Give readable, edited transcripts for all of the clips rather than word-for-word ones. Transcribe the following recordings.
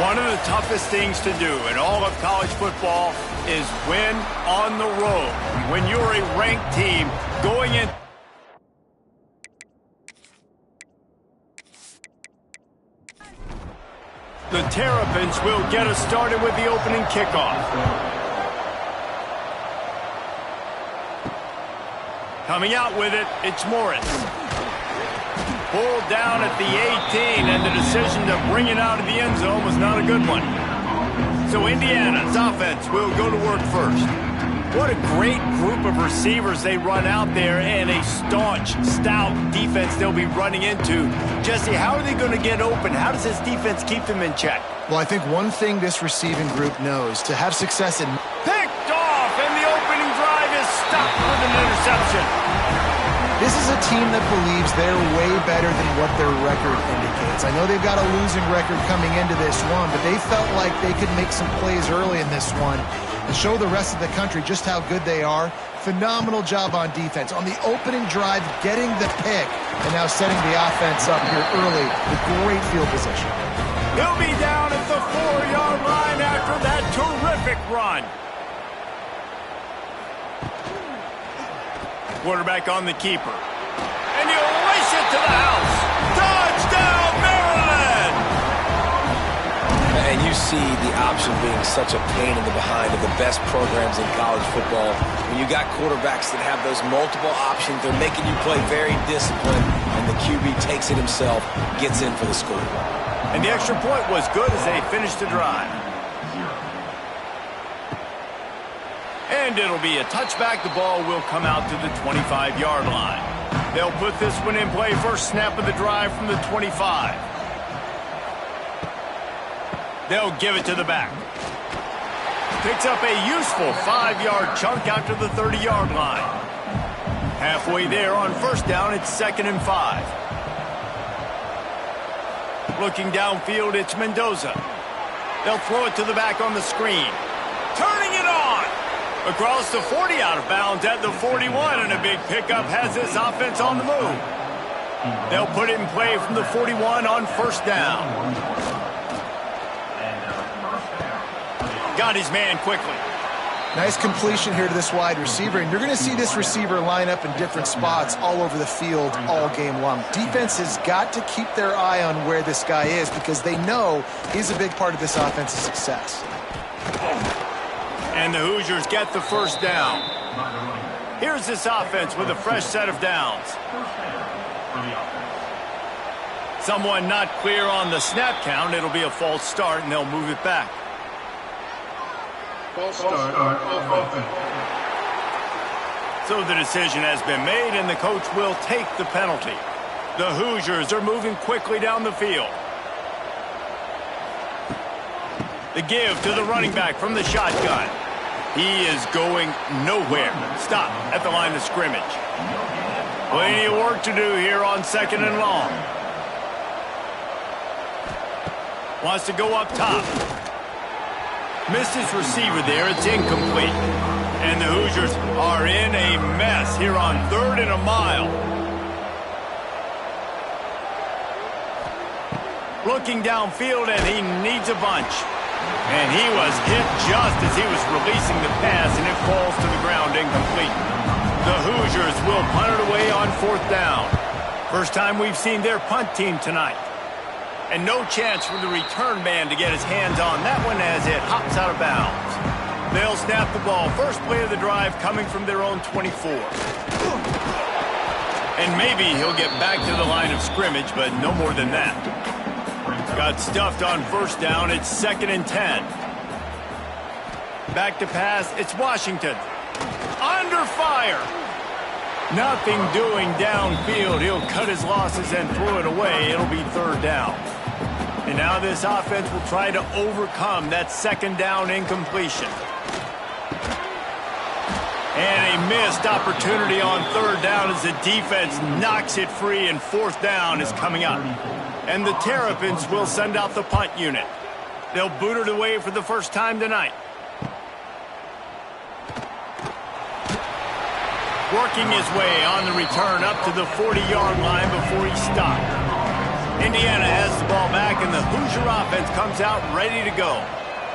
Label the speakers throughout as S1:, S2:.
S1: One of the toughest things to do in all of college football is win on the road. When you're a ranked team going in. The Terrapins will get us started with the opening kickoff. Coming out with it, it's Morris. Pulled down at the 18, and the decision to bring it out of the end zone was not a good one. So Indiana's offense will go to work first. What a great group of receivers they run out there, and a staunch, stout defense they'll be running into. Jesse, how are they going to get open? How does this defense keep them in check?
S2: Well, I think one thing this receiving group knows, to have success in...
S1: Picked off, and the opening drive is stopped with an interception.
S2: This is a team that believes they're way better than what their record indicates. I know they've got a losing record coming into this one, but they felt like they could make some plays early in this one and show the rest of the country just how good they are. Phenomenal job on defense. On the opening drive, getting the pick, and now setting the offense up here early with great field position.
S1: He'll be down at the 4-yard line after that terrific run. Quarterback on the keeper. And he'll race it to the house. Touchdown, Maryland!
S3: And you see the option being such a pain in the behind of the best programs in college football. When you got quarterbacks that have those multiple options, they're making you play very disciplined, and the QB takes it himself, gets in for the score.
S1: And the extra point was good as they finished the drive. And it'll be a touchback. The ball will come out to the 25-yard line. They'll put this one in play. First snap of the drive from the 25. They'll give it to the back. Picks up a useful 5-yard chunk out to the 30-yard line. Halfway there on first down, it's 2nd and 5. Looking downfield, it's Mendoza. They'll throw it to the back on the screen. Turning it on! Across the 40, out of bounds at the 41, and a big pickup has this offense on the move. They'll put it in play from the 41 on first down. Got his man quickly.
S2: Nice completion here to this wide receiver, and you're going to see this receiver line up in different spots all over the field all game long. Defense has got to keep their eye on where this guy is because they know he's a big part of this offense's success.
S1: And the Hoosiers get the first down. Here's this offense with a fresh set of downs. Someone not clear on the snap count. It'll be a false start, and they'll move it back.
S4: False start on offense.
S1: So the decision has been made, and the coach will take the penalty. The Hoosiers are moving quickly down the field. The give to the running back from the shotgun. He is going nowhere. Stop at the line of scrimmage. Plenty of work to do here on 2nd and long. Wants to go up top. Missed his receiver there. It's incomplete. And the Hoosiers are in a mess here on 3rd and a mile. Looking downfield, and he needs a bunch. And he was hit just as he was releasing the pass, and it falls to the ground incomplete. The Hoosiers will punt it away on 4th down. First time we've seen their punt team tonight. And no chance for the return man to get his hands on that one as it hops out of bounds. They'll snap the ball. First play of the drive coming from their own 24. And maybe he'll get back to the line of scrimmage, but no more than that. Got stuffed on first down. It's 2nd and 10. Back to pass. It's Washington. Under fire. Nothing doing downfield. He'll cut his losses and throw it away. It'll be 3rd down. And now this offense will try to overcome that 2nd down incompletion. And a missed opportunity on 3rd down as the defense knocks it free, and 4th down is coming up. And the Terrapins will send out the punt unit. They'll boot it away for the first time tonight. Working his way on the return up to the 40-yard line before he stopped. Indiana has the ball back, and the Hoosier offense comes out ready to go.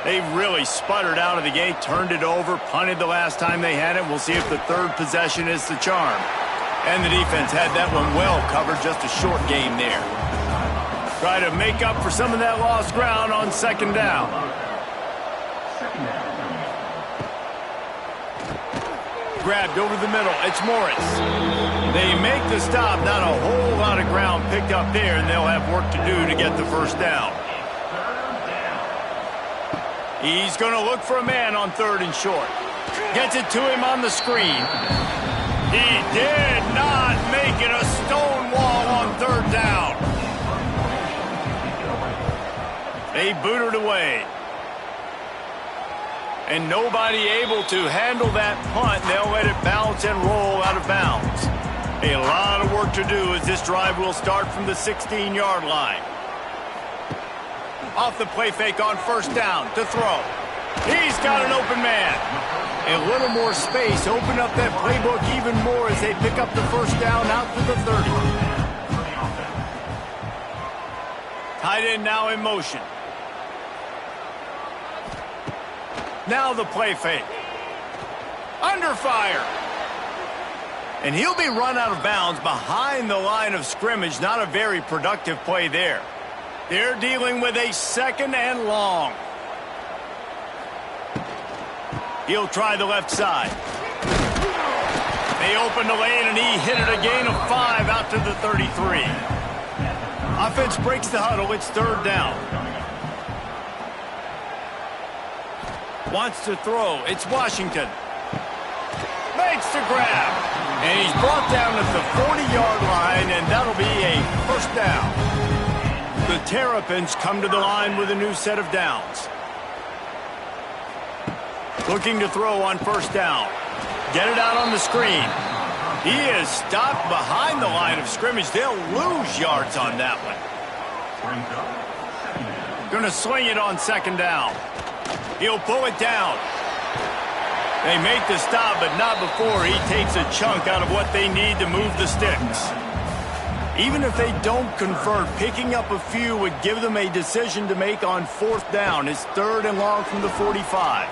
S1: They really sputtered out of the gate, turned it over, punted the last time they had it. We'll see if the third possession is the charm. And the defense had that one well covered, just a short game there. Try to make up for some of that lost ground on second down. Grabbed over the middle. It's Morris. They make the stop. Not a whole lot of ground picked up there, and they'll have work to do to get the first down. He's going to look for a man on third and short. Gets it to him on the screen. He did not make it a stone wall on third down. They boot it away. And nobody able to handle that punt. They'll let it bounce and roll out of bounds. A lot of work to do as this drive will start from the 16-yard line. Off the play fake on first down to throw. He's got an open man. A little more space. Open up that playbook even more as they pick up the first down out to the 30. Tight end now in motion. Now the play fake. Under fire. And he'll be run out of bounds behind the line of scrimmage. Not a very productive play there. They're dealing with a second and long. He'll try the left side. They open the lane, and he hit it a gain of 5 out to the 33. Offense breaks the huddle. It's third down. Wants to throw. It's Washington. Makes the grab. And he's brought down at the 40-yard line, and that'll be a first down. The Terrapins come to the line with a new set of downs. Looking to throw on first down. Get it out on the screen. He is stopped behind the line of scrimmage. They'll lose yards on that one. Going to swing it on second down. He'll pull it down. They make the stop, but not before he takes a chunk out of what they need to move the sticks. Even if they don't convert, picking up a few would give them a decision to make on fourth down. It's third and long from the 45.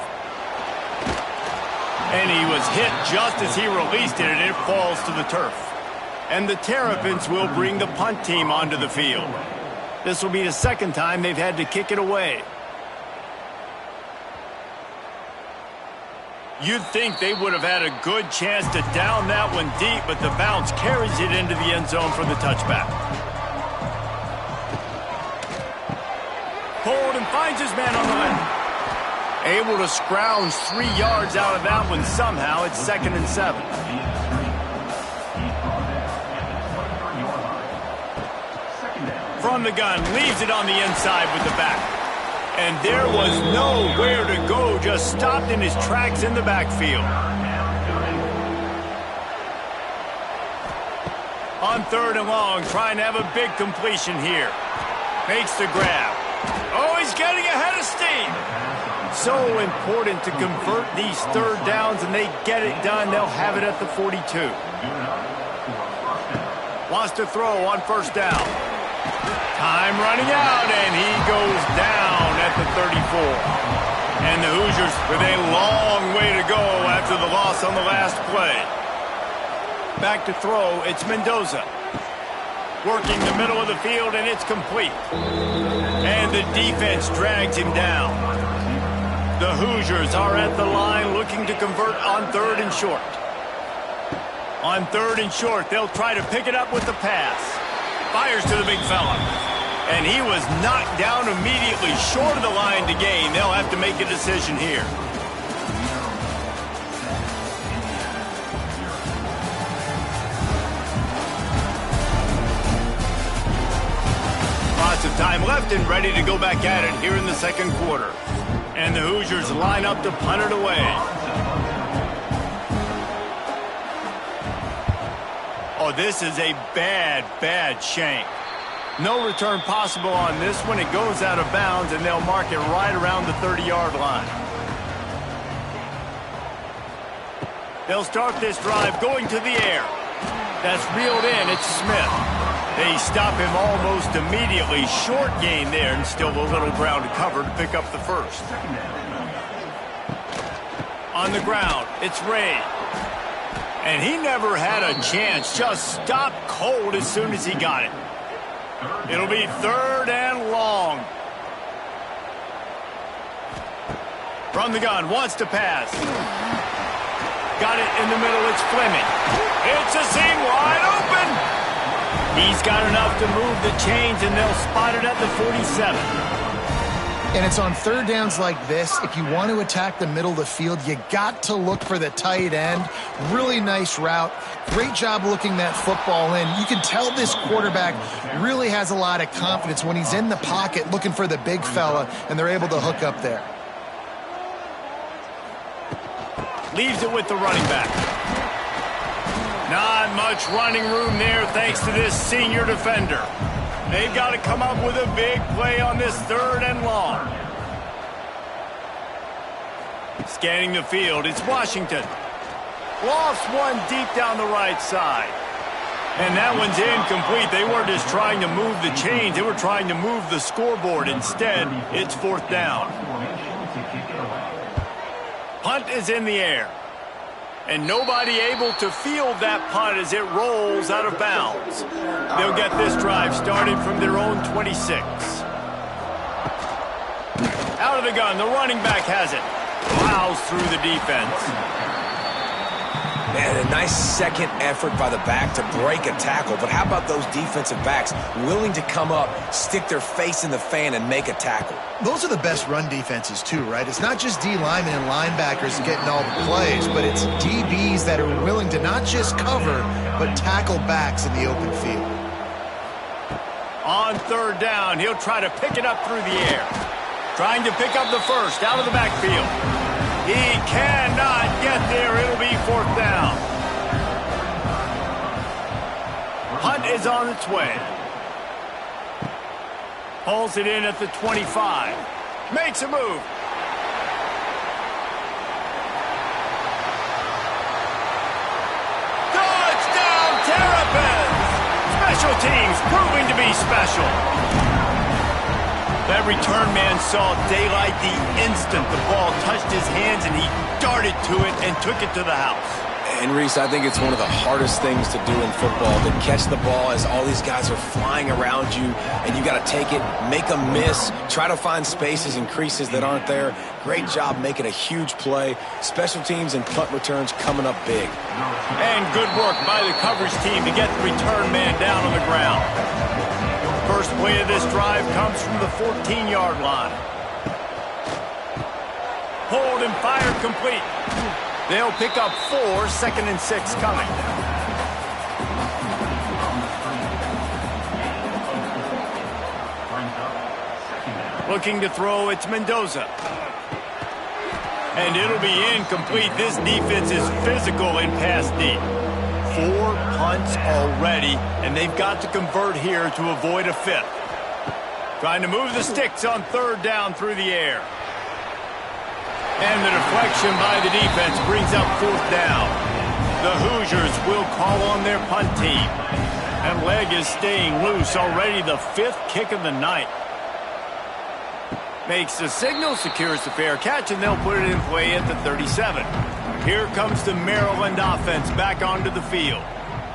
S1: And he was hit just as he released it, and it falls to the turf. And the Terrapins will bring the punt team onto the field. This will be the second time they've had to kick it away. You'd think they would have had a good chance to down that one deep, but the bounce carries it into the end zone for the touchback. Pulled and finds his man on the left. Able to scrounge 3 yards out of that one somehow. It's second and 7. From the gun, leaves it on the inside with the back. And there was nowhere to go, just stopped in his tracks in the backfield. On third and long, trying to have a big completion here. Makes the grab. Oh, he's getting ahead of steam. So important to convert these third downs, and they get it done. They'll have it at the 42. Wants to throw on first down. Time running out, and he goes down at the 34. And the Hoosiers with a long way to go after the loss on the last play. Back to throw, it's Mendoza. Working the middle of the field, and it's complete. And the defense drags him down. The Hoosiers are at the line looking to convert on third and short. On third and short, they'll try to pick it up with the pass. Fires to the big fella. And he was knocked down immediately short of the line to gain. They'll have to make a decision here. Lots of time left and ready to go back at it here in the second quarter. And the Hoosiers line up to punt it away. Oh, this is a bad shank. No return possible on this one. It goes out of bounds, and they'll mark it right around the 30-yard line. They'll start this drive going to the air. That's reeled in. It's Smith. They stop him almost immediately. Short gain there, and still a little ground to cover to pick up the first. On the ground, it's Ray. And he never had a chance. Just stopped cold as soon as he got it. It'll be 3rd and long. From the gun, wants to pass. Got it in the middle, it's Fleming. It's a seam wide open. He's got enough to move the chains, and they'll spot it at the 47.
S2: And it's on 3rd downs like this. If you want to attack the middle of the field, you got to look for the tight end. Really nice route. Great job looking that football in. You can tell this quarterback really has a lot of confidence when he's in the pocket looking for the big fella, and they're able to hook up there.
S1: Leaves it with the running back. Not much running room there thanks to this senior defender. They've got to come up with a big play on this 3rd and long. Scanning the field, it's Washington. Lofts one deep down the right side. And that one's incomplete. They weren't just trying to move the chains. They were trying to move the scoreboard. Instead, it's 4th down. Punt is in the air. And nobody able to field that punt as it rolls out of bounds. They'll get this drive started from their own 26. Out of the gun, the running back has it. Plows through the defense.
S3: Man, a nice second effort by the back to break a tackle. But how about those defensive backs willing to come up, stick their face in the fan, and make a tackle?
S2: Those are the best run defenses, too, right? It's not just D linemen and linebackers getting all the plays, but it's DBs that are willing to not just cover, but tackle backs in the open field.
S1: On 3rd down, he'll try to pick it up through the air. Trying to pick up the first out of the backfield. He cannot get there. It'll be 4th down. Hunt is on its way. Pulls it in at the 25. Makes a move. Touchdown, Terrapins! Special teams proving to be special. That return man saw daylight the instant the ball touched his hands, and he darted to it and took it to the house.
S3: And, Reese, I think it's one of the hardest things to do in football, to catch the ball as all these guys are flying around you, and you got to take it, make a miss, try to find spaces and creases that aren't there. Great job making a huge play. Special teams and punt returns coming up big.
S1: And good work by the coverage team to get the return man down on the ground. First play of this drive comes from the 14-yard line. Hold and fire complete. They'll pick up 4, 2nd and 6 coming. Looking to throw, it's Mendoza. And it'll be incomplete. This defense is physical in pass deep. 4 punts already, and they've got to convert here to avoid a 5th. Trying to move the sticks on 3rd down through the air. And the deflection by the defense brings up 4th down. The Hoosiers will call on their punt team. That leg is staying loose. Already the 5th kick of the night. Makes the signal, secures the fair catch, and they'll put it in play at the 37. Here comes the Maryland offense back onto the field.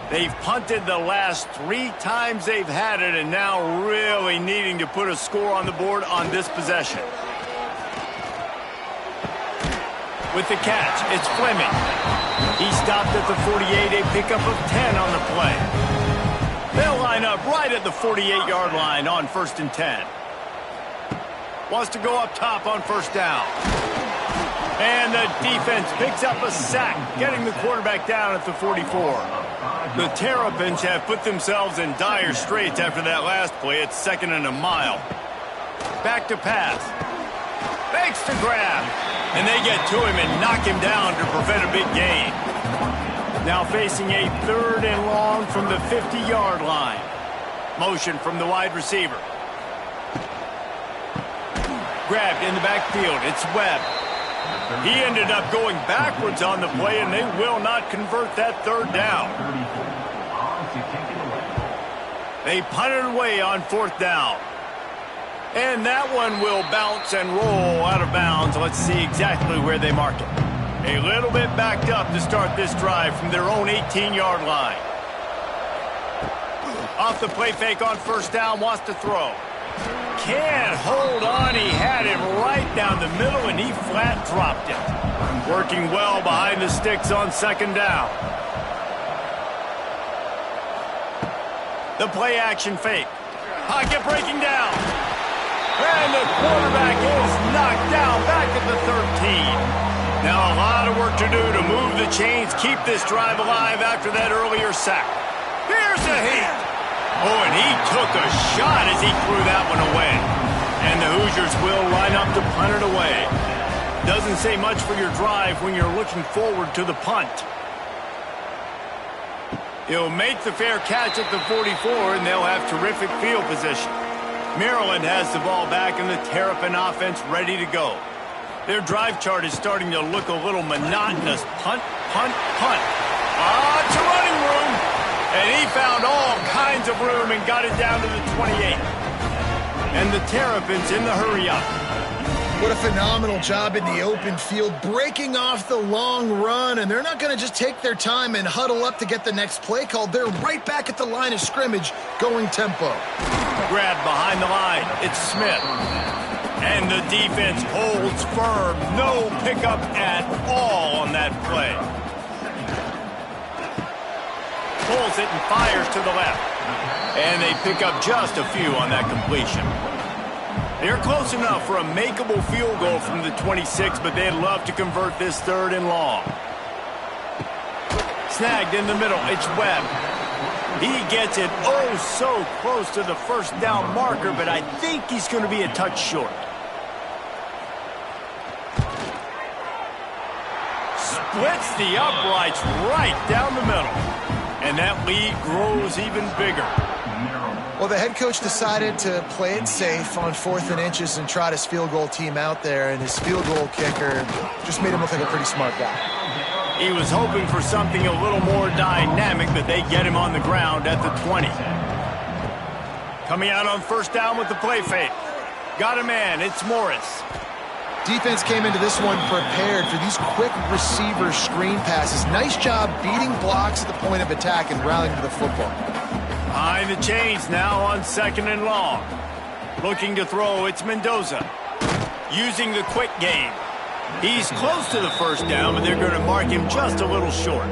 S1: They've punted the last 3 times they've had it, and now really needing to put a score on the board on this possession. With the catch, it's Fleming. He stopped at the 48, a pickup of 10 on the play. They'll line up right at the 48-yard line on 1st and 10. Wants to go up top on 1st down. And the defense picks up a sack, getting the quarterback down at the 44. The Terrapins have put themselves in dire straits after that last play. It's 2nd and a mile. Back to pass. Fakes to grab. And they get to him and knock him down to prevent a big gain. Now facing a 3rd and long from the 50-yard line. Motion from the wide receiver. Grabbed in the backfield. It's Webb. He ended up going backwards on the play, and they will not convert that 3rd down. They punted away on 4th down. And that one will bounce and roll out of bounds. Let's see exactly where they mark it. A little bit backed up to start this drive from their own 18-yard line. Off the play fake on 1st down, wants to throw. Can't hold on. He had him right down the middle, and he flat dropped it. Working well behind the sticks on 2nd down. The play action fake. Pocket breaking down. And the quarterback is knocked down back at the 13. Now a lot of work to do to move the chains, keep this drive alive after that earlier sack. Here's a hit. Oh, and he took a shot as he threw that one away. And the Hoosiers will line up to punt it away. Doesn't say much for your drive when you're looking forward to the punt. He'll make the fair catch at the 44, and they'll have terrific field position. Maryland has the ball back and the Terrapin offense ready to go. Their drive chart is starting to look a little monotonous. Punt, punt, punt. Lots of running room. And he found all kinds of room and got it down to the 28. And the Terrapins in the hurry-up.
S2: What a phenomenal job in the open field, breaking off the long run, and they're not going to just take their time and huddle up to get the next play called. They're right back at the line of scrimmage, going tempo.
S1: Grab behind the line. It's Smith. And the defense holds firm. No pickup at all on that play. Pulls it and fires to the left. And they pick up just a few on that completion. They're close enough for a makeable field goal from the 26, but they'd love to convert this 3rd and long. Snagged in the middle. It's Webb. He gets it oh so close to the 1st down marker, but I think he's going to be a touch short. Splits the uprights right down the middle. And that lead grows even bigger.
S2: Well, the head coach decided to play it safe on 4th and inches and trot his field goal team out there, and his field goal kicker just made him look like a pretty smart guy.
S1: He was hoping for something a little more dynamic, but they get him on the ground at the 20. Coming out on 1st down with the play fake. Got a man. It's Morris.
S2: Defense came into this one prepared for these quick receiver screen passes. Nice job beating blocks at the point of attack and rallying to the football.
S1: Behind the chains now on 2nd and long. Looking to throw, it's Mendoza. Using the quick game. He's close to the 1st down, but they're going to mark him just a little short.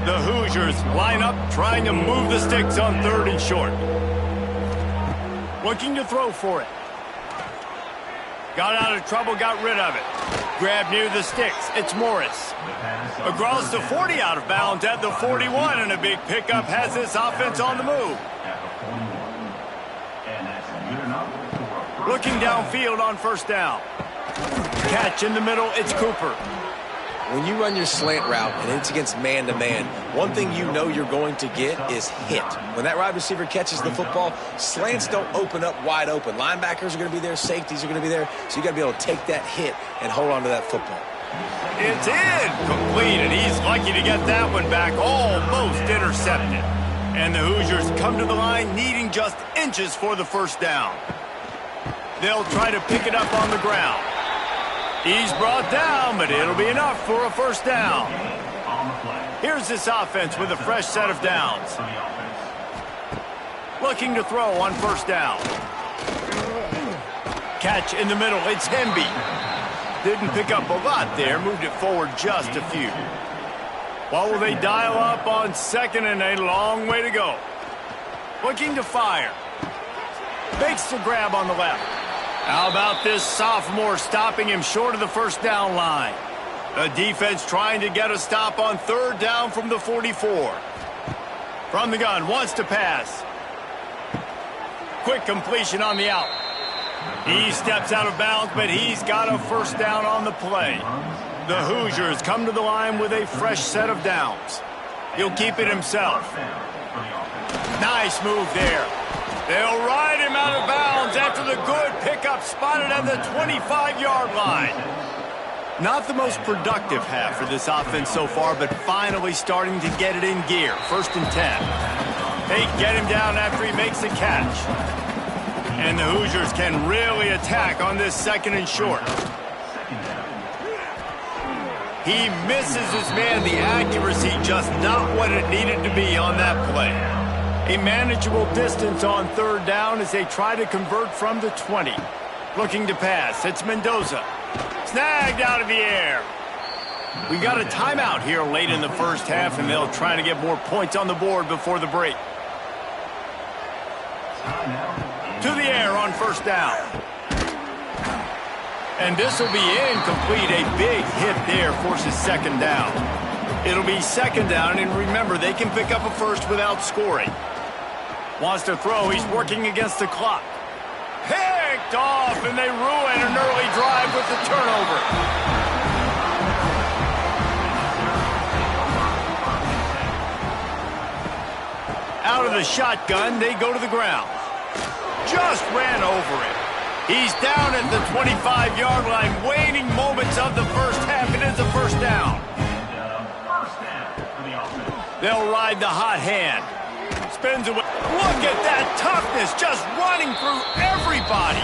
S1: The Hoosiers line up, trying to move the sticks on 3rd and short. Looking to throw for it. Got out of trouble, got rid of it. Grab near the sticks. It's Morris. Across the 40 out of bounds at the 41, and a big pickup has this offense on the move. Looking downfield on 1st down. Catch in the middle, it's Cooper.
S3: When you run your slant route and it's against man-to-man, one thing you know you're going to get is hit. When that wide receiver catches the football, slants don't open up wide open. Linebackers are going to be there, safeties are going to be there, so you got to be able to take that hit and hold on to that football.
S1: It's incomplete, and he's lucky to get that one back, almost intercepted. And the Hoosiers come to the line needing just inches for the 1st down. They'll try to pick it up on the ground. He's brought down, but it'll be enough for a 1st down. Here's this offense with a fresh set of downs. Looking to throw on 1st down. Catch in the middle, it's Hemby. Didn't pick up a lot there, moved it forward just a few. What will they dial up on 2nd and a long way to go? Looking to fire. Makes the grab on the left. How about this sophomore stopping him short of the 1st down line? The defense trying to get a stop on 3rd down from the 44. From the gun, wants to pass. Quick completion on the out. He steps out of bounds, but he's got a 1st down on the play. The Hoosiers come to the line with a fresh set of downs. He'll keep it himself. Nice move there. They'll ride him out of bounds after the good pickup spotted at the 25-yard line. Not the most productive half for this offense so far, but finally starting to get it in gear. 1st and 10. They get him down after he makes the catch. And the Hoosiers can really attack on this 2nd and short. He misses his man. The accuracy just not what it needed to be on that play. A manageable distance on 3rd down as they try to convert from the 20. Looking to pass. It's Mendoza. Snagged out of the air. We got a timeout here late in the 1st half, and they'll try to get more points on the board before the break. To the air on 1st down. And this will be incomplete. A big hit there forces 2nd down. It'll be 2nd down, and remember, they can pick up a first without scoring. Wants to throw. He's working against the clock. Picked off, and they ruin an early drive with the turnover. Out of the shotgun, they go to the ground. Just ran over it. He's down at the 25-yard line, waning moments of the 1st half. It is a 1st down. They'll ride the hot hand. Spins away. Look at that toughness, just running through everybody.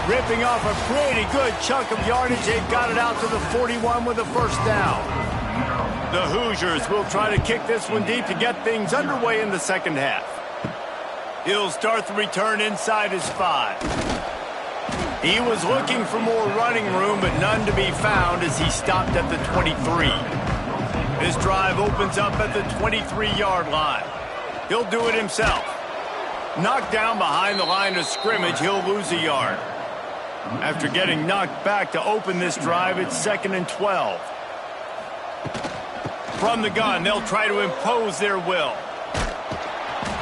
S1: Ripping off a pretty good chunk of yardage. They got it out to the 41 with a 1st down. The Hoosiers will try to kick this one deep to get things underway in the 2nd half. He'll start the return inside his 5. He was looking for more running room, but none to be found as he stopped at the 23. This drive opens up at the 23-yard line. He'll do it himself. Knocked down behind the line of scrimmage, he'll lose a yard. After getting knocked back to open this drive, it's 2nd and 12. From the gun, they'll try to impose their will.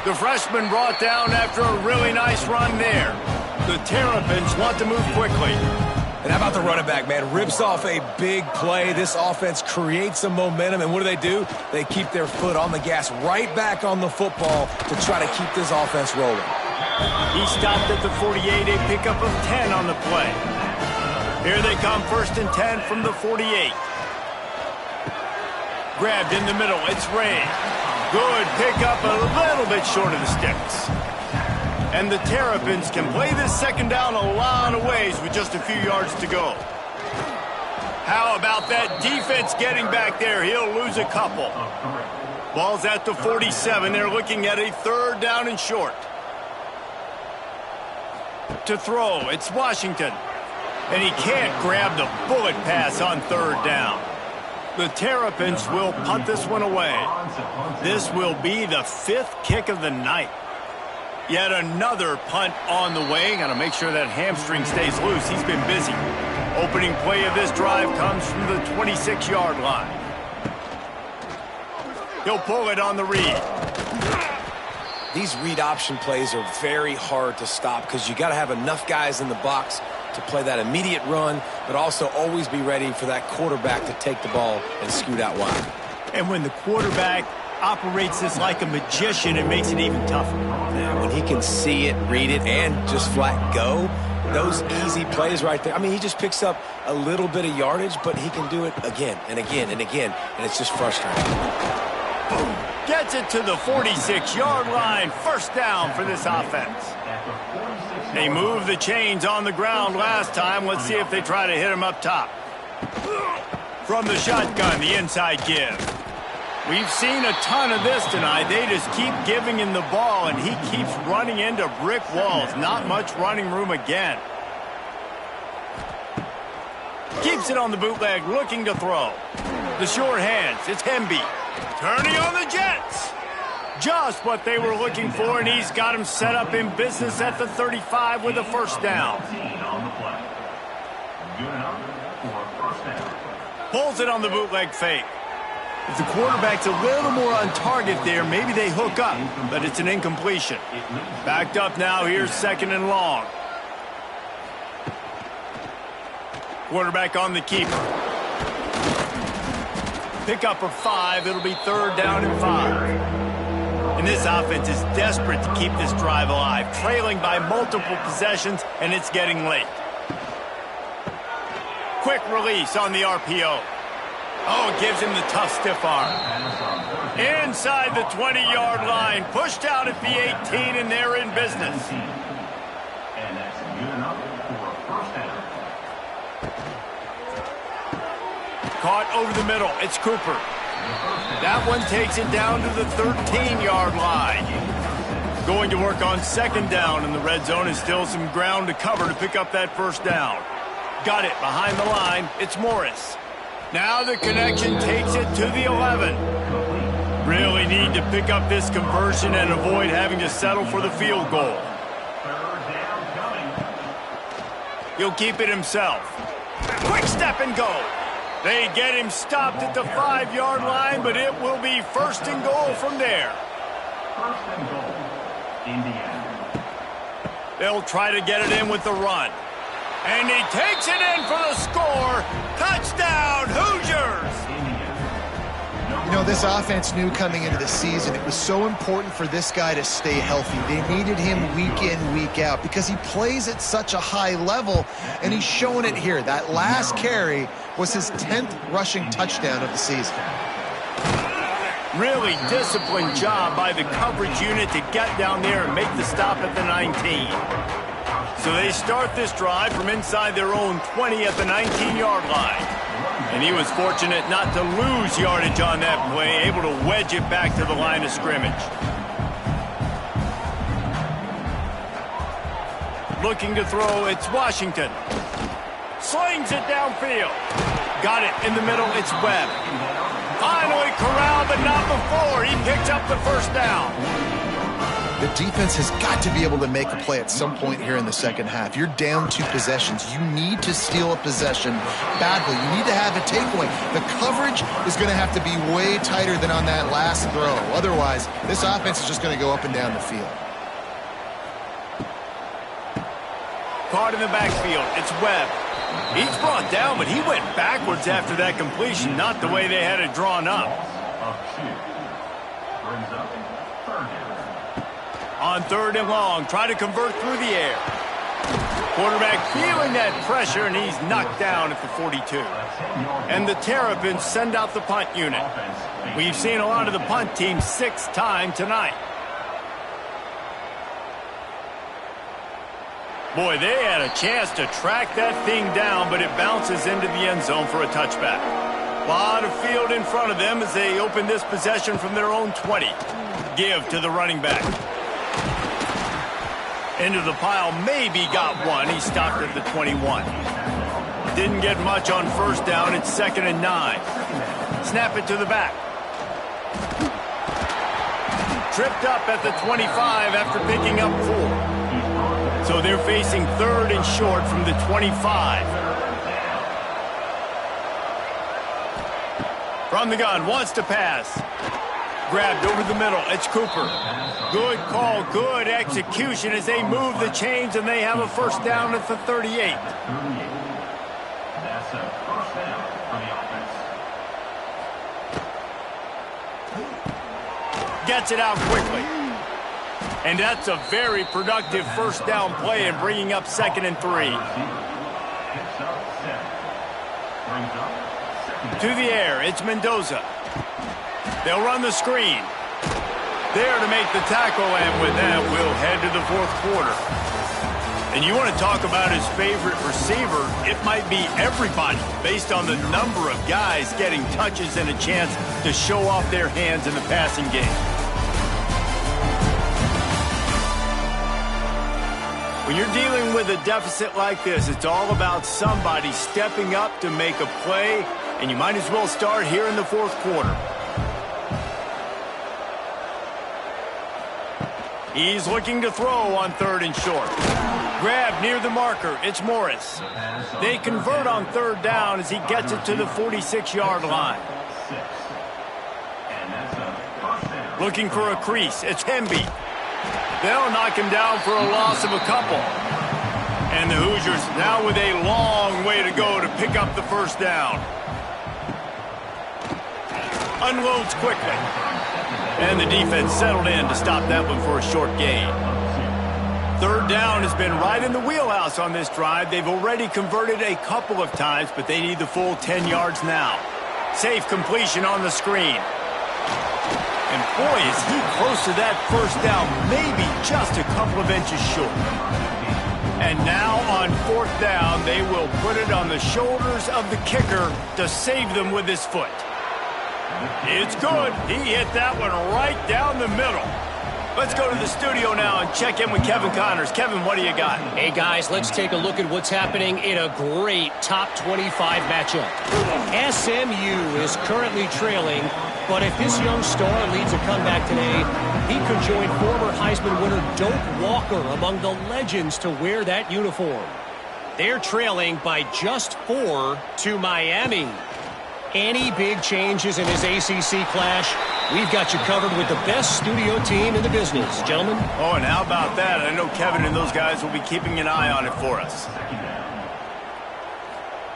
S1: The freshman brought down after a really nice run there. The Terrapins want to move quickly.
S3: And how about the running back, man? Rips off a big play. This offense creates some momentum, and what do? They keep their foot on the gas, right back on the football to try to keep this offense rolling.
S1: He stopped at the 48, a pickup of 10 on the play. Here they come, 1st and 10 from the 48. Grabbed in the middle, it's Ray. Good pickup, a little bit short of the sticks. And the Terrapins can play this 2nd down a lot of ways with just a few yards to go. How about that defense getting back there? He'll lose a couple. Ball's at the 47. They're looking at a 3rd down and short. To throw, it's Washington. And he can't grab the bullet pass on 3rd down. The Terrapins will punt this one away. This will be the 5th kick of the night. Yet another punt on the way. Got to make sure that hamstring stays loose. He's been busy. Opening play of this drive comes from the 26-yard line. He'll pull it on the read.
S3: These read option plays are very hard to stop because you got to have enough guys in the box to play that immediate run, but also always be ready for that quarterback to take the ball and scoot out wide.
S1: And when the quarterback operates this like a magician, it makes it even tougher.
S3: When he can see it, read it, and just flat go, those easy plays right there. I mean, he just picks up a little bit of yardage, but he can do it again and again and again, and it's just frustrating.
S1: Boom. Gets it to the 46-yard line. 1st down for this offense. They moved the chains on the ground last time. Let's see if they try to hit him up top. From the shotgun, the inside give. We've seen a ton of this tonight. They just keep giving him the ball, and he keeps running into brick walls. Not much running room again. Keeps it on the bootleg, looking to throw. The short hands, it's Hemby. Turning on the Jets. Just what they were looking for, and he's got him set up in business at the 35 with a 1st down. Pulls it on the bootleg fake. If the quarterback's a little more on target there, maybe they hook up, but it's an incompletion. Backed up now, here's 2nd and long. Quarterback on the keeper. Pickup of 5, it'll be 3rd down and 5. And this offense is desperate to keep this drive alive, trailing by multiple possessions, and it's getting late. Quick release on the RPO. Oh, gives him the tough stiff arm. Inside the 20-yard line, pushed out at the 18, and they're in business.
S4: And that's good enough for a first down.
S1: Caught over the middle. It's Cooper. That one takes it down to the 13-yard line. Going to work on second down, and the red zone is still some ground to cover to pick up that first down. Got it behind the line. It's Morris. Now the connection takes it to the 11. Really need to pick up this conversion and avoid having to settle for the field goal. He'll keep it himself. Quick step and go. They get him stopped at the 5-yard line, but it will be first and goal from there.
S4: First and goal, Indiana.
S1: They'll try to get it in with the run. And he takes it in for the score. Touchdown, Hoosiers!
S2: You know, this offense knew coming into the season it was so important for this guy to stay healthy. They needed him week in, week out because he plays at such a high level, and he's showing it here. That last carry was his 10th rushing touchdown of the season.
S1: Really disciplined job by the coverage unit to get down there and make the stop at the 19. So they start this drive from inside their own 20 at the 19-yard line. And he was fortunate not to lose yardage on that play, able to wedge it back to the line of scrimmage. Looking to throw, it's Washington. Slings it downfield. Got it in the middle, it's Webb. Finally corralled, but not before. He picks up the first down.
S2: The defense has got to be able to make a play at some point here in the second half. You're down 2 possessions. You need to steal a possession badly. You need to have a takeaway. The coverage is going to have to be way tighter than on that last throw. Otherwise, this offense is just going to go up and down the field.
S1: Caught in the backfield. It's Webb. He's brought down, but he went backwards after that completion, not the way they had it drawn up.
S4: Brings up third down.
S1: On third and long, try to convert through the air. Quarterback feeling that pressure, and he's knocked down at the 42. And the Terrapins send out the punt unit. We've seen a lot of the punt team 6 times tonight. Boy, they had a chance to track that thing down, but it bounces into the end zone for a touchback. A lot of field in front of them as they open this possession from their own 20. Give to the running back. Into the pile, maybe got one. He stopped at the 21. Didn't get much on first down. It's 2nd and 9. Snap it to the back. Tripped up at the 25 after picking up 4. So they're facing 3rd and short from the 25. From the gun, wants to pass. Grabbed over the middle. It's Cooper. Good call, good execution as they move the chains, and they have a first down at the 38.
S4: That's a first down for the offense.
S1: Gets it out quickly. And that's a very productive first down play in bringing up 2nd and 3. To the air, it's Mendoza. They'll run the screen. There to make the tackle, and with that, we'll head to the 4th quarter. And you want to talk about his favorite receiver, it might be everybody, based on the number of guys getting touches and a chance to show off their hands in the passing game. When you're dealing with a deficit like this, it's all about somebody stepping up to make a play, and you might as well start here in the 4th quarter. He's looking to throw on 3rd and short. Grab near the marker. It's Morris. They convert on 3rd down as he gets it to the 46-yard line. Looking for a crease. It's Hemby. They'll knock him down for a loss of a couple. And the Hoosiers now with a long way to go to pick up the first down. Unloads quickly. And the defense settled in to stop that one for a short gain. 3rd down has been right in the wheelhouse on this drive. They've already converted a couple of times, but they need the full 10 yards now. Safe completion on the screen. And boy, is he close to that first down, maybe just a couple of inches short. And now on 4th down, they will put it on the shoulders of the kicker to save them with his foot. It's good. He hit that one right down the middle. Let's go to the studio now and check in with Kevin Connors. Kevin, what do you got?
S5: Hey, guys, let's take a look at what's happening in a great top 25 matchup. SMU is currently trailing, but if this young star leads a comeback today, he could join former Heisman winner Doak Walker among the legends to wear that uniform. They're trailing by just 4 to Miami. Any big changes in his ACC clash, we've got you covered with the best studio team in the business, gentlemen.
S1: Oh, and how about that? I know Kevin and those guys will be keeping an eye on it for us.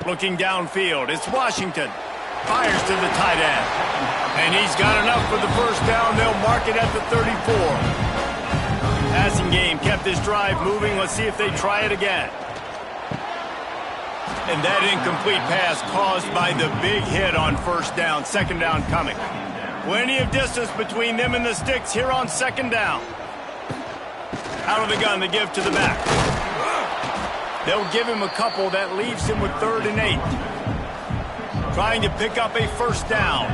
S1: Looking downfield, it's Washington. Fires to the tight end. And he's got enough for the first down. They'll mark it at the 34. Passing game kept this drive moving. Let's see if they try it again. And that incomplete pass caused by the big hit on first down. 2nd down coming. Plenty of distance between them and the sticks here on 2nd down. Out of the gun, they give to the back. They'll give him a couple. That leaves him with 3rd and 8. Trying to pick up a first down.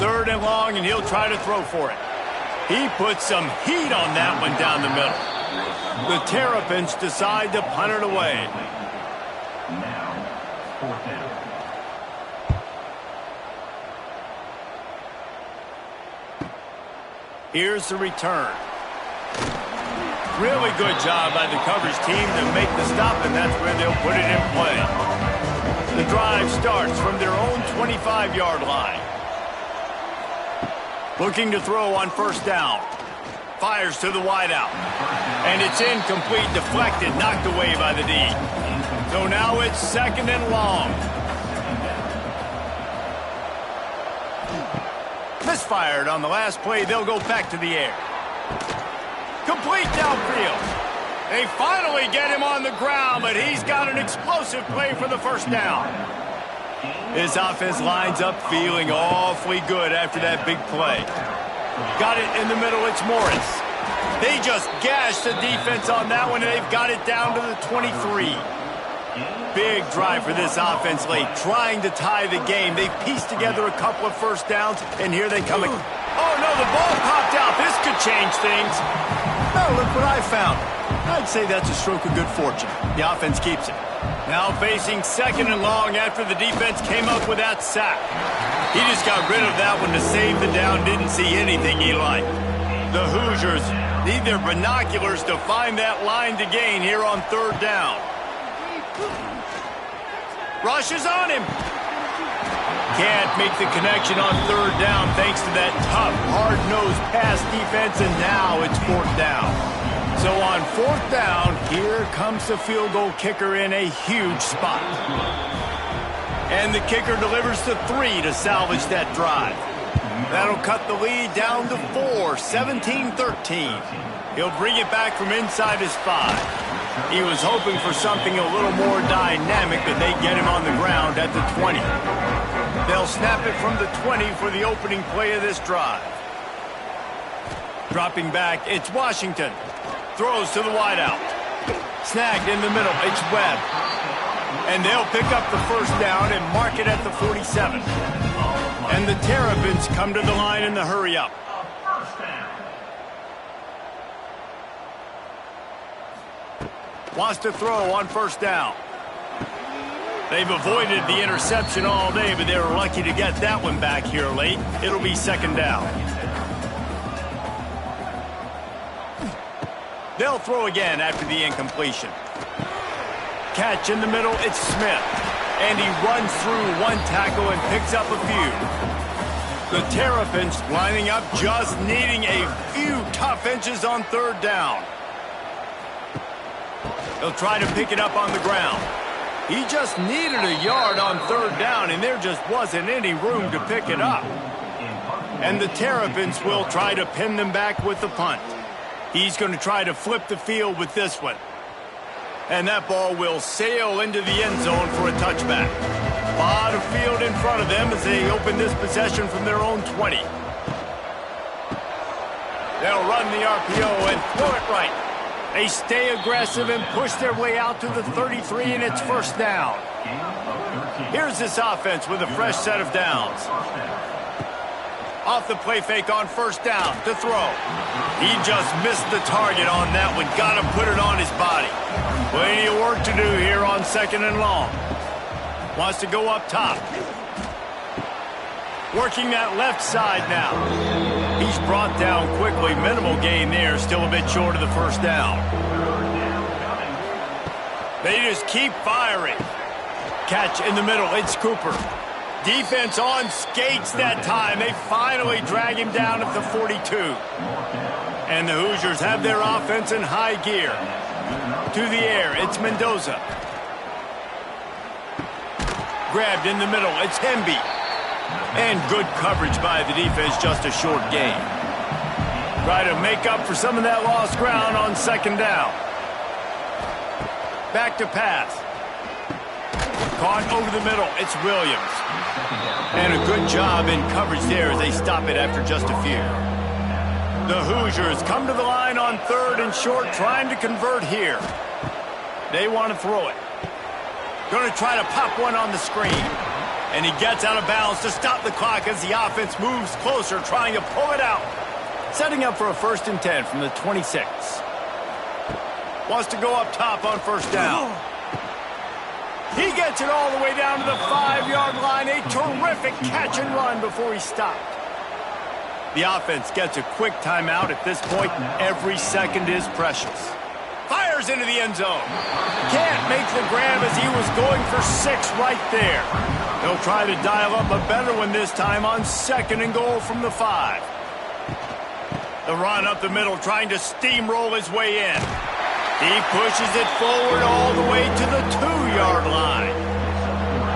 S1: 3rd and long, and he'll try to throw for it. He puts some heat on that one down the middle. The Terrapins decide to punt it away.
S4: Now, 4th down.
S1: Here's the return. Really good job by the coverage team to make the stop, and that's where they'll put it in play. The drive starts from their own 25-yard line. Looking to throw on first down. Fires to the wideout. And it's incomplete, deflected, knocked away by the D. So now it's 2nd and long. Misfired on the last play. They'll go back to the air. Complete downfield. They finally get him on the ground, but he's got an explosive play for the first down. His offense lines up feeling awfully good after that big play. Got it in the middle. It's Morris. They just gashed the defense on that one, and they've got it down to the 23. Big drive for this offense late, trying to tie the game. They've pieced together a couple of first downs, and here they come. Oh, no, the ball popped out. This could change things. Oh, look what I found. I'd say that's a stroke of good fortune. The offense keeps it. Now facing 2nd and long after the defense came up with that sack. He just got rid of that one to save the down. Didn't see anything he liked. The Hoosiers need their binoculars to find that line to gain here on 3rd down. Rushes on him. Can't make the connection on 3rd down thanks to that tough, hard-nosed pass defense, and now it's 4th down. So on 4th down, here comes the field goal kicker in a huge spot. And the kicker delivers the 3 to salvage that drive. That'll cut the lead down to 4, 17-13. He'll bring it back from inside his 5. He was hoping for something a little more dynamic, but they get him on the ground at the 20. They'll snap it from the 20 for the opening play of this drive. Dropping back, it's Washington. Throws to the wideout. Snagged in the middle, it's Webb. And they'll pick up the first down and mark it at the 47. And the Terrapins come to the line in the hurry-up. Wants to throw on first down. They've avoided the interception all day, but they were lucky to get that one back here late. It'll be 2nd down. They'll throw again after the incompletion. Catch in the middle, it's Smith. And he runs through one tackle and picks up a few. The Terrapins lining up, just needing a few tough inches on 3rd down. They'll try to pick it up on the ground. He just needed a yard on 3rd down, and there just wasn't any room to pick it up. And the Terrapins will try to pin them back with the punt. He's going to try to flip the field with this one. And that ball will sail into the end zone for a touchback. A lot of field in front of them as they open this possession from their own 20. They'll run the RPO and throw it right. They stay aggressive and push their way out to the 33, and it's first down. Here's this offense with a fresh set of downs. Off the play fake on first down to throw. He just missed the target on that one. Got to put it on his body. Plenty of work to do here on second and long. Wants to go up top. Working that left side now. He's brought down quickly. Minimal gain there. Still a bit short of the first down. They just keep firing. Catch in the middle. It's Cooper. Defense on skates that time. They finally drag him down at the 42. And the Hoosiers have their offense in high gear. To the air, it's Mendoza. Grabbed in the middle, it's Hemby. And good coverage by the defense, just a short gain. Try to make up for some of that lost ground on second down. Back to pass. Caught over the middle, it's Williams. And a good job in coverage there as they stop it after just a few. The Hoosiers come to the line on third and short, trying to convert here. They want to throw it. Going to try to pop one on the screen. And he gets out of bounds to stop the clock as the offense moves closer, trying to pull it out. Setting up for a 1st and 10 from the 26. Wants to go up top on first down. He gets it all the way down to the 5-yard line. A terrific catch and run before he stopped. The offense gets a quick timeout at this point. Every second is precious. Fires into the end zone. Can't make the grab as he was going for 6 right there. They'll try to dial up a better one this time on 2nd and goal from the 5. The run up the middle, trying to steamroll his way in. He pushes it forward all the way to the 2-yard line.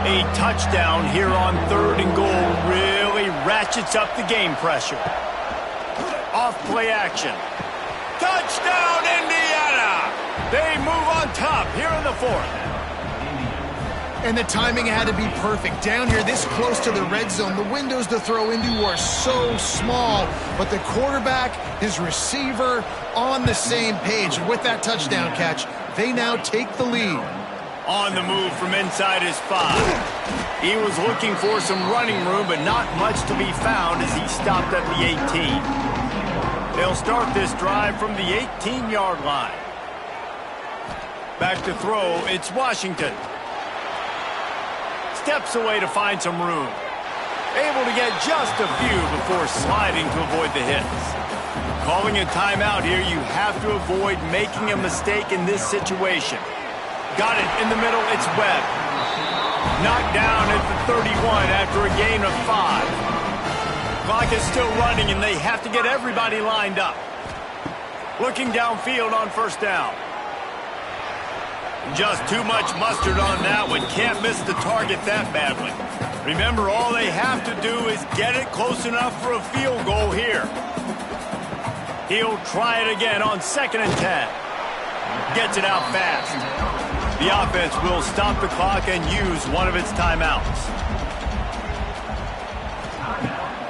S1: A touchdown here on 3rd and goal really ratchets up the game pressure. Off play action. Touchdown, Indiana! They move on top here in the 4th.
S2: And the timing had to be perfect. Down here, this close to the red zone, the windows to throw into are so small. But the quarterback, his receiver, on the same page. And with that touchdown catch, they now take the lead.
S1: On the move from inside his 5. He was looking for some running room, but not much to be found as he stopped at the 18. They'll start this drive from the 18-yard line. Back to throw, it's Washington. Steps away to find some room. Able to get just a few before sliding to avoid the hits. Calling a timeout here, you have to avoid making a mistake in this situation. Got it in the middle, it's Webb. Knocked down at the 31 after a gain of 5. Clock is still running and they have to get everybody lined up. Looking downfield on first down. Just too much mustard on that one. Can't miss the target that badly. Remember, all they have to do is get it close enough for a field goal here. He'll try it again on 2nd and 10. Gets it out fast. The offense will stop the clock and use one of its timeouts.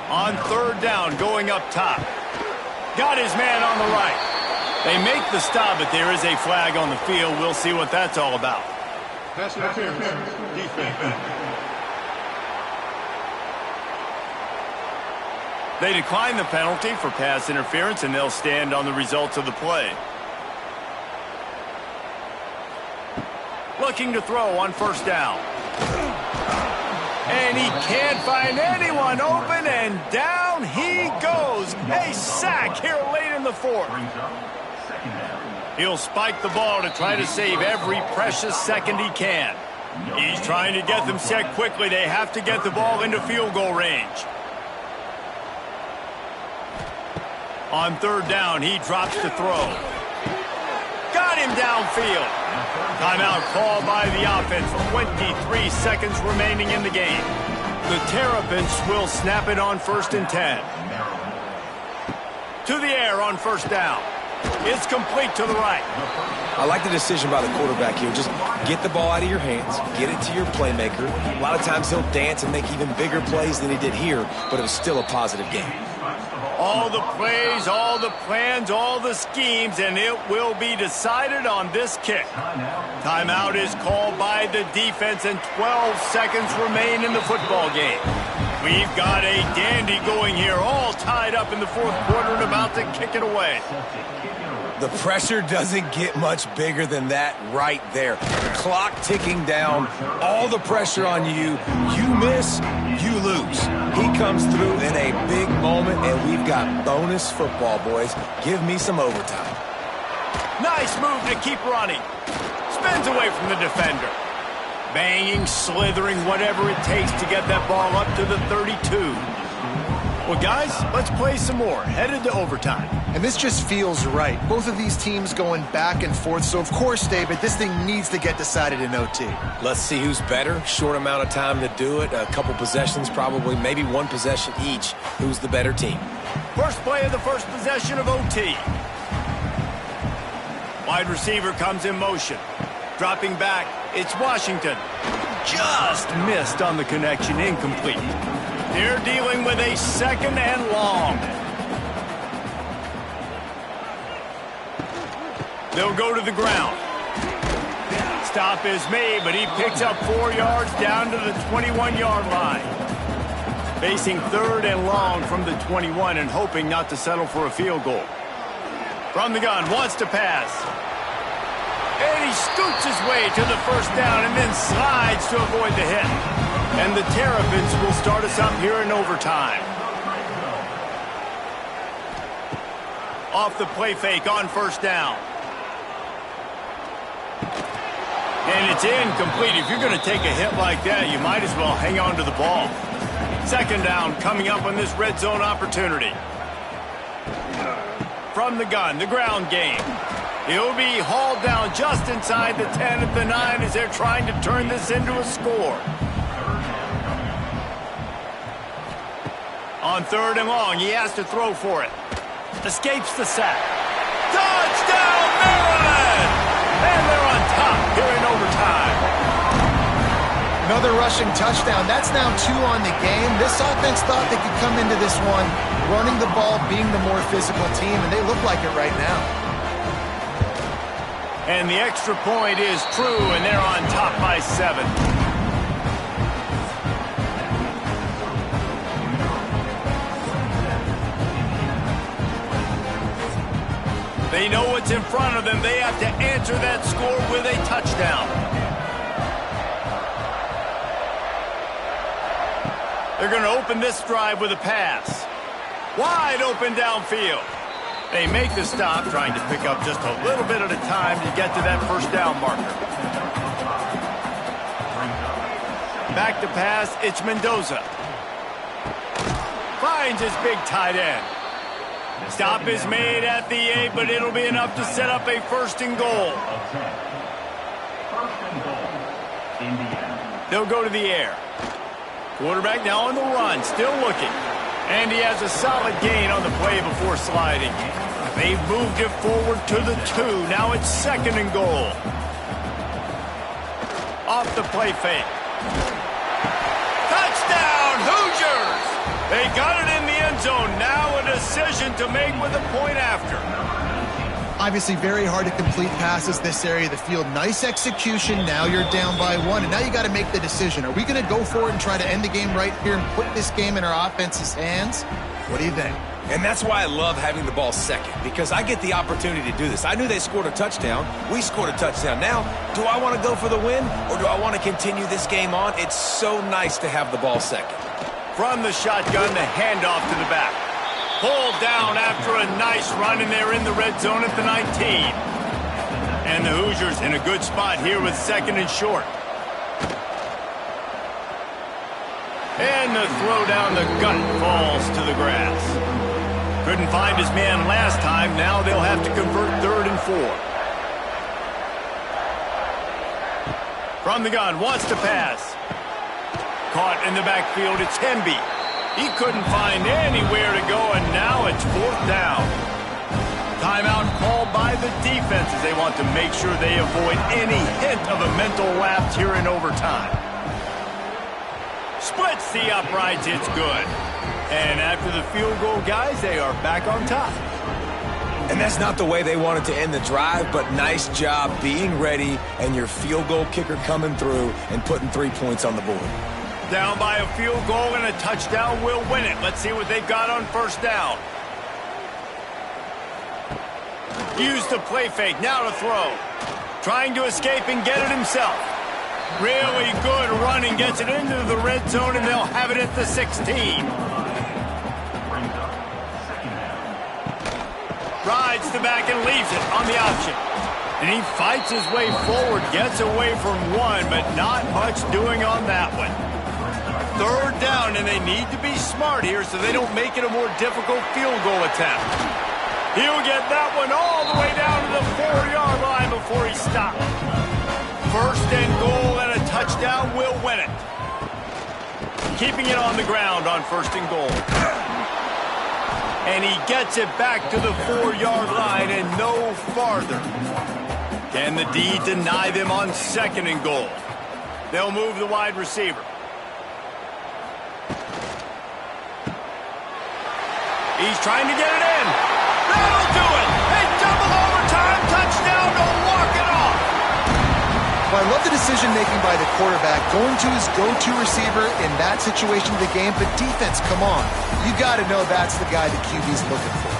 S1: On 3rd down, going up top. Got his man on the right. They make the stop, but there is a flag on the field. We'll see what that's all about.
S6: Pass interference, defense.
S1: They decline the penalty for pass interference, and they'll stand on the results of the play. Looking to throw on first down. And he can't find anyone open, and down he goes. A sack here late in the 4th. He'll spike the ball to try to save every precious second he can. He's trying to get them set quickly. They have to get the ball into field goal range. On 3rd down, he drops to throw. Got him downfield. Timeout called by the offense. 23 seconds remaining in the game. The Terrapins will snap it on 1st and 10. To the air on first down. It's complete to the right.
S3: I like the decision by the quarterback here. Just get the ball out of your hands, get it to your playmaker. A lot of times he'll dance and make even bigger plays than he did here, but it was still a positive game.
S1: All the plays, all the plans, all the schemes, and it will be decided on this kick. Timeout is called by the defense, and 12 seconds remain in the football game. We've got a dandy going here, all tied up in the fourth quarter and about to kick it away.
S3: The pressure doesn't get much bigger than that right there. The clock ticking down, all the pressure on you. You miss, you lose. He comes through in a big moment, and we've got bonus football, boys. Give me some overtime.
S1: Nice move to keep running. Spins away from the defender. Banging, slithering, whatever it takes to get that ball up to the 32. Well, guys, let's play some more. Headed to overtime.
S2: And this just feels right. Both of these teams going back and forth. So, of course, David, this thing needs to get decided in OT.
S3: Let's see who's better. Short amount of time to do it. A couple possessions, probably maybe one possession each. Who's the better team?
S1: First play of the first possession of OT. Wide receiver comes in motion. Dropping back, it's Washington. Just missed on the connection, incomplete. They're dealing with a second and long. They'll go to the ground. Stop is made, but he picks up 4 yards down to the 21-yard line. Facing third and long from the 21 and hoping not to settle for a field goal. From the gun, wants to pass. And he scoots his way to the first down and then slides to avoid the hit. And the Terrapins will start us up here in overtime. Off the play fake on first down. And it's incomplete. If you're going to take a hit like that, you might as well hang on to the ball. Second down coming up on this red zone opportunity. From the gun, the ground game. He'll be hauled down just inside the 10 at the 9 as they're trying to turn this into a score. On third and long, he has to throw for it. Escapes the sack. Touchdown, Maryland! And they're on top here in overtime.
S2: Another rushing touchdown. That's now 2 on the game. This offense thought they could come into this one running the ball, being the more physical team, and they look like it right now.
S1: And the extra point is true, and they're on top by 7. They know what's in front of them. They have to answer that score with a touchdown. They're going to open this drive with a pass. Wide open downfield. They make the stop, trying to pick up just a little bit at a time to get to that first down marker. Back to pass, it's Mendoza. Finds his big tight end. Stop is made at the 8, but it'll be enough to set up a first and goal. They'll go to the air. Quarterback now on the run, still looking. And he has a solid gain on the play before sliding. They've moved it forward to the 2. Now it's second and goal. Off the play fake. Touchdown, Hoosiers! They got it in the end zone. Now a decision to make with a point after.
S2: Obviously very hard to complete passes this area of the field. Nice execution. Now you're down by 1, and now you got to make the decision. Are we going to go for it and try to end the game right here and put this game in our offense's hands? What do you think?
S3: And that's why I love having the ball second, because I get the opportunity to do this. I knew they scored a touchdown. We scored a touchdown. Now, do I want to go for the win, or do I want to continue this game on? It's so nice to have the ball second.
S1: From the shotgun, the handoff to the back. Pulled down after a nice run, and they're in the red zone at the 19. And the Hoosiers in a good spot here with second and short. And the throw down the gut falls to the grass. Couldn't find his man last time. Now they'll have to convert third and 4. From the gun, wants to pass. Caught in the backfield, it's Hemby. He couldn't find anywhere to go, and now it's fourth down. Timeout called by the defense as they want to make sure they avoid any hint of a mental lapse here in overtime. Splits the uprights, it's good. And after the field goal, guys, they are back on top.
S3: And that's not the way they wanted to end the drive, but nice job being ready and your field goal kicker coming through and putting 3 points on the board.
S1: Down by a field goal and a touchdown will win it. Let's see what they've got on first down. Used the play fake, now to throw. Trying to escape and get it himself. Really good running, gets it into the red zone, and they'll have it at the 16. Rides the back and leaves it on the option. And he fights his way forward, gets away from one, but not much doing on that one. Third down, and they need to be smart here so they don't make it a more difficult field goal attempt. He'll get that one all the way down to the 4-yard line before he stops. First and goal and a touchdown will win it. Keeping it on the ground on first and goal. And he gets it back to the 4-yard line and no farther. Can the D deny them on second and goal? They'll move the wide receiver. He's trying to get it in. That'll do it. They double overtime. Touchdown to walk it off.
S2: Well, I love the decision-making by the quarterback, going to his go-to receiver in that situation of the game. But defense, come on. You got to know that's the guy the QB's looking for.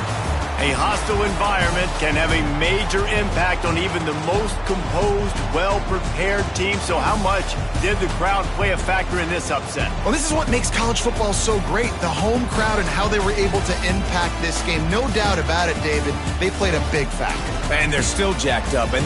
S1: A hostile environment can have a major impact on even the most composed, well-prepared team. So how much did the crowd play a factor in this upset?
S2: Well, this is what makes college football so great. The home crowd and how they were able to impact this game. No doubt about it, David. They played a big factor.
S3: And they're still jacked up, and they're